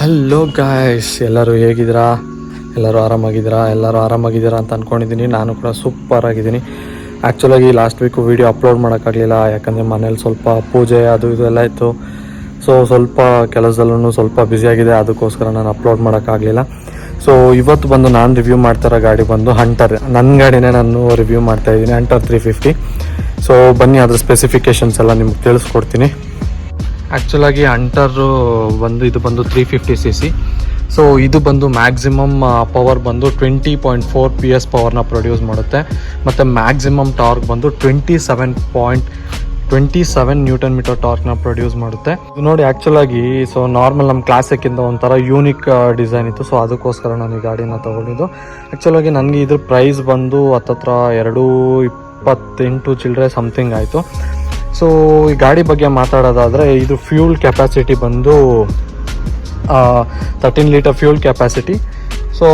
Hello guys, ಎಲ್ಲರೂ ಹೇಗಿದ್ದೀರಾ? ಎಲ್ಲರೂ ಆರಾಮಾಗಿದ್ದೀರಾ ಅಂತ ಅಂದ್ಕೊಂಡಿದ್ದೀನಿ. ನಾನು ಕೂಡ ಸೂಪರ್ ಆಗಿದ್ದೀನಿ. ಆ್ಯಕ್ಚುಲಾಗಿ ಲಾಸ್ಟ್ ವೀಕು ವೀಡಿಯೋ ಅಪ್ಲೋಡ್ ಮಾಡೋಕ್ಕಾಗಲಿಲ್ಲ, ಯಾಕಂದರೆ ಮನೇಲಿ ಸ್ವಲ್ಪ ಪೂಜೆ ಅದು ಇದು ಎಲ್ಲ ಇತ್ತು. ಸೊ ಸ್ವಲ್ಪ ಕೆಲಸದಲ್ಲೂ ಸ್ವಲ್ಪ ಬ್ಯುಸಿಯಾಗಿದೆ, ಅದಕ್ಕೋಸ್ಕರ ನಾನು ಅಪ್ಲೋಡ್ ಮಾಡೋಕ್ಕಾಗಲಿಲ್ಲ. ಸೊ ಇವತ್ತು ಬಂದು ನಾನು ರಿವ್ಯೂ ಮಾಡ್ತಾರೋ ಗಾಡಿ ಬಂದು ಹಂಟರ್. ನನ್ನ ಗಾಡಿನೇ ನಾನು ರಿವ್ಯೂ ಮಾಡ್ತಾಯಿದ್ದೀನಿ, ಹಂಟರ್ 350. ಸೊ ಬನ್ನಿ ಅದ್ರ ಸ್ಪೆಸಿಫಿಕೇಷನ್ಸ್ ಎಲ್ಲ ನಿಮ್ಗೆ ತಿಳಿಸ್ಕೊಡ್ತೀನಿ. ಆ್ಯಕ್ಚುಲಾಗಿ ಹಂಟರು ಇದು ಬಂದು 350cc. ಸೊ ಇದು ಬಂದು ಮ್ಯಾಕ್ಸಿಮಮ್ ಪವರ್ ಬಂದು 20.4 PS ಪವರ್ನ ಪ್ರೊಡ್ಯೂಸ್ ಮಾಡುತ್ತೆ. ಮತ್ತು ಮ್ಯಾಕ್ಸಿಮಮ್ ಟಾರ್ಕ್ ಬಂದು 27 ನ್ಯೂಟನ್ ಮೀಟರ್ ಟಾರ್ಕ್ನ ಪ್ರೊಡ್ಯೂಸ್ ಮಾಡುತ್ತೆ. ಇದು ನೋಡಿ, ಆ್ಯಕ್ಚುಲಾಗಿ ಸೊ ನಾರ್ಮಲ್ ನಮ್ಮ ಕ್ಲಾಸಿಕ್ಕಿಂದ ಒಂಥರ ಯೂನಿಕ್ ಡಿಸೈನ್ ಇತ್ತು. ಸೊ ಅದಕ್ಕೋಸ್ಕರ ನಾನು ಈ ಗಾಡಿನ ತೊಗೊಂಡಿದ್ದು. ಆ್ಯಕ್ಚುಲಾಗಿ ನನಗೆ ಇದ್ರ ಪ್ರೈಸ್ ಬಂದು ಹತ್ತತ್ರ 228 ಚಿಲ್ಲರೆ ಸಮಥಿಂಗ್ ಆಯಿತು. ಸೊ ಈ ಗಾಡಿ ಬಗ್ಗೆ ಮಾತಾಡೋದಾದರೆ, ಇದು ಫ್ಯೂಲ್ ಕೆಪಾಸಿಟಿ ಬಂದು 13 ಲೀಟರ್ ಫ್ಯೂಲ್ ಕೆಪಾಸಿಟಿ. ಸೊ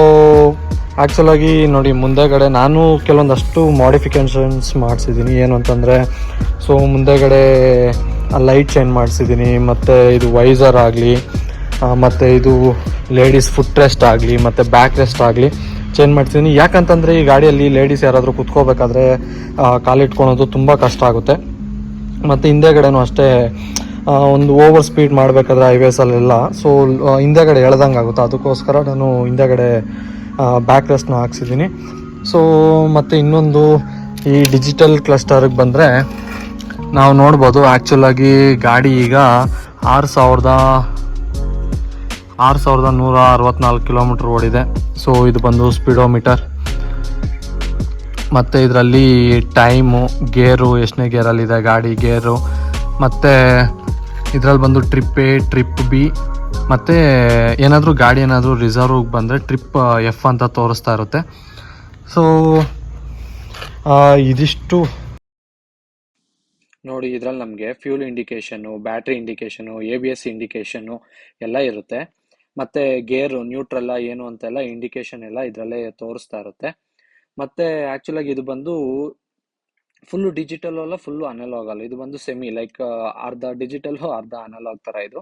ಆ್ಯಕ್ಚುಲಾಗಿ ನೋಡಿ, ಮುಂದೆಗಡೆ ನಾನು ಕೆಲವೊಂದಷ್ಟು ಮಾಡಿಫಿಕೇಷನ್ಸ್ ಮಾಡಿಸಿದ್ದೀನಿ. ಏನು ಅಂತಂದರೆ, ಸೊ ಮುಂದೆಗಡೆ ಲೈಟ್ ಚೇಂಜ್ ಮಾಡಿಸಿದ್ದೀನಿ, ಮತ್ತು ಇದು ವೈಸರ್ ಆಗಲಿ, ಮತ್ತು ಇದು ಲೇಡೀಸ್ ಫುಟ್ ರೆಸ್ಟ್ ಆಗಲಿ, ಮತ್ತು ಬ್ಯಾಕ್ ರೆಸ್ಟ್ ಆಗಲಿ ಚೇಂಜ್ ಮಾಡ್ತಿದ್ದೀನಿ. ಯಾಕಂತಂದರೆ ಈ ಗಾಡಿಯಲ್ಲಿ ಲೇಡೀಸ್ ಯಾರಾದರೂ ಕುತ್ಕೋಬೇಕಾದ್ರೆ ಕಾಲಿಟ್ಕೊಳೋದು ತುಂಬ ಕಷ್ಟ ಆಗುತ್ತೆ. ಮತ್ತು ಹಿಂದೆಗಡೆನೂ ಅಷ್ಟೇ, ಒಂದು ಓವರ್ ಸ್ಪೀಡ್ ಮಾಡಬೇಕಾದ್ರೆ ಹೈವೇಸಲ್ಲೆಲ್ಲ ಸೊ ಹಿಂದೆಗಡೆ ಎಳ್ದಂಗೆ ಆಗುತ್ತೆ. ಅದಕ್ಕೋಸ್ಕರ ನಾನು ಹಿಂದೆಗಡೆ ಬ್ಯಾಕ್ ರೆಸ್ಟ್ನ ಹಾಕ್ಸಿದ್ದೀನಿ. ಸೊ ಮತ್ತು ಇನ್ನೊಂದು, ಈ ಡಿಜಿಟಲ್ ಕ್ಲಸ್ಟರ್ಗೆ ಬಂದರೆ ನಾವು ನೋಡ್ಬೋದು, ಆ್ಯಕ್ಚುಲಾಗಿ ಗಾಡಿ ಈಗ 6,164 ಕಿಲೋಮೀಟ್ರ್ ಓಡಿದೆ. ಸೊ ಇದು ಬಂದು ಸ್ಪೀಡೋಮೀಟರ್. ಮತ್ತು ಇದರಲ್ಲಿ ಟೈಮು, ಗೇರು, ಎಷ್ಟನೇ ಗೇರಲ್ಲಿದೆ ಗಾಡಿ ಗೇರು, ಮತ್ತು ಇದರಲ್ಲಿ ಬಂದು ಟ್ರಿಪ್ A, ಟ್ರಿಪ್ B, ಮತ್ತು ಗಾಡಿ ಏನಾದರೂ ರಿಸರ್ವ್ಗೆ ಬಂದರೆ ಟ್ರಿಪ್ F ಅಂತ ತೋರಿಸ್ತಾ ಇರುತ್ತೆ. ಸೊ ಇದಿಷ್ಟು ನೋಡಿ. ಇದರಲ್ಲಿ ನಮಗೆ ಫ್ಯೂಲ್ ಇಂಡಿಕೇಷನು, ಬ್ಯಾಟ್ರಿ ಇಂಡಿಕೇಷನು, ABS ಇಂಡಿಕೇಷನು ಎಲ್ಲ ಇರುತ್ತೆ. ಮತ್ತು ಗೇರು, ನ್ಯೂಟ್ರಲ್ಲ ಏನು ಅಂತೆಲ್ಲ ಇಂಡಿಕೇಷನ್ ಎಲ್ಲ ಇದರಲ್ಲೇ ತೋರಿಸ್ತಾ ಇರುತ್ತೆ. ಮತ್ತು ಆ್ಯಕ್ಚುಲಾಗಿ ಇದು ಬಂದು ಫುಲ್ಲು ಡಿಜಿಟಲ್ ಅಲ್ಲ, ಫುಲ್ಲು ಅನಲಾಗ್ ಅಲ್ಲ. ಇದು ಬಂದು ಸೆಮಿ, ಲೈಕ್ ಅರ್ಧ ಡಿಜಿಟಲ್ಲು ಅರ್ಧ ಅನಲಾಗ್ ಥರ ಇದು.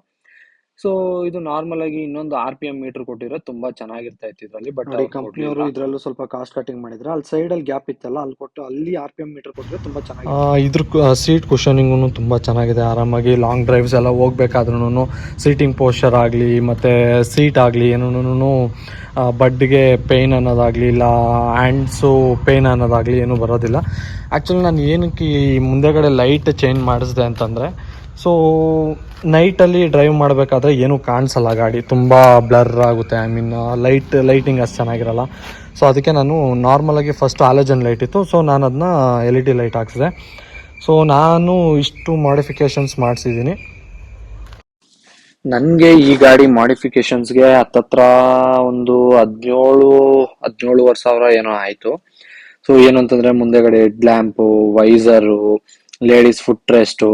ಸೊ ಇದು ನಾರ್ಮಲ್ ಆಗಿ ಇನ್ನೊಂದು RPM ಮೀಟರ್ ಕೊಟ್ಟಿರೋ ತುಂಬಾ ಚೆನ್ನಾಗಿರ್ತಾ ಇತ್ತು ಇದರಲ್ಲಿ. ಬಟ್ ಕಂಪ್ನಿಯವರು ಇದರಲ್ಲೂ ಸ್ವಲ್ಪ ಕಾಸ್ಟ್ ಕಟಿಂಗ್ ಮಾಡಿದ್ರು. ಅಲ್ಲಿ ಸೈಡಲ್ಲಿ ಗ್ಯಾಪ್ ಇತ್ತಲ್ಲ, ಅಲ್ಲಿ ಕೊಟ್ಟು ಅಲ್ಲಿ RPM ಮೀಟರ್ ಕೊಟ್ಟರೆ ತುಂಬ ಚೆನ್ನಾಗಿ. ಇದ್ರ ಸೀಟ್ ಕುಷನಿಂಗೂ ತುಂಬ ಚೆನ್ನಾಗಿದೆ. ಆರಾಮಾಗಿ ಲಾಂಗ್ ಡ್ರೈವ್ಸ್ ಎಲ್ಲ ಹೋಗ್ಬೇಕಾದ್ರೂ ಸೀಟಿಂಗ್ ಪೋಸ್ಚರ್ ಆಗಲಿ, ಮತ್ತು ಸೀಟ್ ಆಗಲಿ, ಏನೂ ಬಡ್ಗೆ ಪೇಯ್ನ್ ಅನ್ನೋದಾಗಲಿ, ಇಲ್ಲ ಹ್ಯಾಂಡ್ಸು ಪೇಯ್ನ್ ಅನ್ನೋದಾಗಲಿ ಏನೂ ಬರೋದಿಲ್ಲ. ಆ್ಯಕ್ಚುಲಿ ನಾನು ಏನಕ್ಕೆ ಈ ಮುಂದೆಗಡೆ ಲೈಟ್ ಚೇಂಜ್ ಮಾಡಿಸಿದೆ ಅಂತಂದರೆ, ಸೊ ನೈಟಲ್ಲಿ ಡ್ರೈವ್ ಮಾಡಬೇಕಾದ್ರೆ ಏನೂ ಕಾಣಿಸಲ್ಲ, ಗಾಡಿ ತುಂಬ ಬ್ಲರ್ ಆಗುತ್ತೆ. ಲೈಟಿಂಗ್ ಅಷ್ಟು ಚೆನ್ನಾಗಿರಲ್ಲ. ಸೊ ಅದಕ್ಕೆ ನಾನು ನಾರ್ಮಲಾಗಿ ಫಸ್ಟ್ ಹಾಲೋಜನ್ ಲೈಟ್ ಇತ್ತು, ಸೊ ನಾನು ಅದನ್ನ LED ಲೈಟ್ ಹಾಕ್ಸಿದೆ. ಸೊ ನಾನು ಇಷ್ಟು ಮಾಡಿಫಿಕೇಷನ್ಸ್ ಮಾಡಿಸಿದ್ದೀನಿ. ನನಗೆ ಈ ಗಾಡಿ ಮಾಡಿಫಿಕೇಷನ್ಸ್ಗೆ ಹತ್ತತ್ರ ಒಂದು 17,000 ಏನೋ ಆಯಿತು. ಸೊ ಏನು ಅಂತಂದರೆ, ಮುಂದೆಗಡೆ head lamp, visor, ladies foot rest,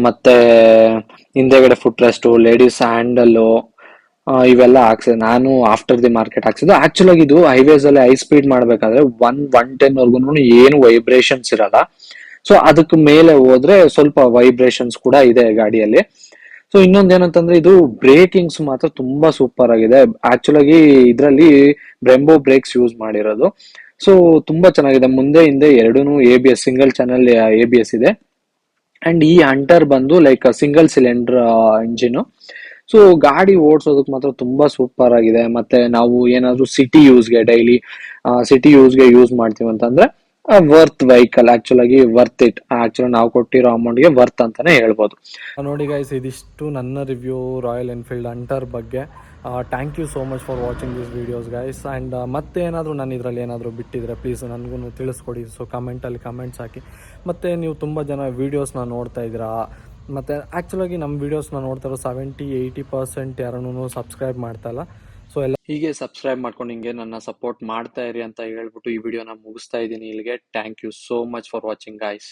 ಮತ್ತೆ ಹಿಂದೆಗಡೆ ಫುಟ್ ರೆಸ್ಟು, ಲೇಡೀಸ್ ಹ್ಯಾಂಡಲ್ಲು, ಇವೆಲ್ಲ ಹಾಕ್ಸಿದೆ. ನಾನು ಆಫ್ಟರ್ ದಿ ಮಾರ್ಕೆಟ್ ಹಾಕ್ಸಿದ್ದು. ಆ್ಯಕ್ಚುಲಾಗಿ ಇದು ಹೈವೇಸಲ್ಲಿ ಹೈ ಸ್ಪೀಡ್ ಮಾಡಬೇಕಾದ್ರೆ 110 ಏನು ವೈಬ್ರೇಷನ್ಸ್ ಇರಲ್ಲ. ಸೊ ಅದಕ್ಕೆ ಮೇಲೆ ಹೋದ್ರೆ ಸ್ವಲ್ಪ ವೈಬ್ರೇಷನ್ಸ್ ಕೂಡ ಇದೆ ಗಾಡಿಯಲ್ಲಿ. ಸೊ ಇನ್ನೊಂದೇನಂತಂದ್ರೆ, ಇದು ಬ್ರೇಕಿಂಗ್ಸ್ ಮಾತ್ರ ತುಂಬಾ ಸೂಪರ್ ಆಗಿದೆ. ಆಕ್ಚುಲಾಗಿ ಇದರಲ್ಲಿ ಬ್ರೆಂಬೋ ಬ್ರೇಕ್ಸ್ ಯೂಸ್ ಮಾಡಿರೋದು. ಸೊ ತುಂಬಾ ಚೆನ್ನಾಗಿದೆ. ಮುಂದೆ ಹಿಂದೆ ಎರಡೂನು ABS, ಸಿಂಗಲ್ ಚಾನೆಲ್ ABS ಇದೆ. ಅಂಡ್ ಈ ಹಂಟರ್ ಬಂದು like single cylinder engine. So ಗಾಡಿ ಓಡಿಸೋದಕ್ಕೆ ಮಾತ್ರ ತುಂಬಾ ಸೂಪರ್ ಆಗಿದೆ. ಮತ್ತೆ ನಾವು ಏನಾದ್ರು ಡೈಲಿ ಸಿಟಿ ಯೂಸ್ಗೆ ಯೂಸ್ ಮಾಡ್ತೀವಿ ಅಂತಂದ್ರೆ ವರ್ತ್ ವೆಹಿಕಲ್, ಆಕ್ಚುಲಾಗಿ ವರ್ತ್ ಇಟ್. ಆಕ್ಚುಲಿ ನಾವು ಕೊಟ್ಟಿರೋ ಅಮೌಂಟ್ಗೆ ವರ್ತ್ ಅಂತಾನೆ ಹೇಳ್ಬೋದು. ನೋಡಿ ಗೈಸ್, ಇದಿಷ್ಟು ನನ್ನ ರಿವ್ಯೂ ರಾಯಲ್ ಎನ್ಫೀಲ್ಡ್ ಹಂಟರ್ ಬಗ್ಗೆ. Thank you so much for watching this videos guys. And ಮತ್ತೆ ಏನಾದರೂ ನಾನು ಇದರಲ್ಲಿ ಏನಾದರೂ ಬಿಟ್ಟಿದ್ರೆ ಪ್ಲೀಸ್ ನನಗೂ ತಿಳಿಸ್ಕೊಡಿ. ಸೊ ಕಮೆಂಟಲ್ಲಿ ಕಮೆಂಟ್ಸ್ ಹಾಕಿ. ಮತ್ತು ನೀವು ತುಂಬ ಜನ ವೀಡಿಯೋಸ್ನ ನೋಡ್ತಾ ಇದ್ದೀರಾ. ಮತ್ತು ಆ್ಯಕ್ಚುಲಾಗಿ ನಮ್ಮ ವೀಡಿಯೋಸ್ನ ನೋಡ್ತಾರೋ 70-80% ಯಾರನ್ನೂ ಸಬ್ಸ್ಕ್ರೈಬ್ ಮಾಡ್ತಾಯಿಲ್ಲ. ಸೊ ಎಲ್ಲ ಹೀಗೆ ಸಬ್ಸ್ಕ್ರೈಬ್ ಮಾಡ್ಕೊಂಡು ಹಿಂಗೆ ನನ್ನ ಸಪೋರ್ಟ್ ಮಾಡ್ತಾ ಇರಿ ಅಂತ ಹೇಳ್ಬಿಟ್ಟು ಈ ವಿಡಿಯೋನ ಮುಗಿಸ್ತಾ ಇದ್ದೀನಿ ಇಲ್ಲಿಗೆ. Thank you so much for watching guys.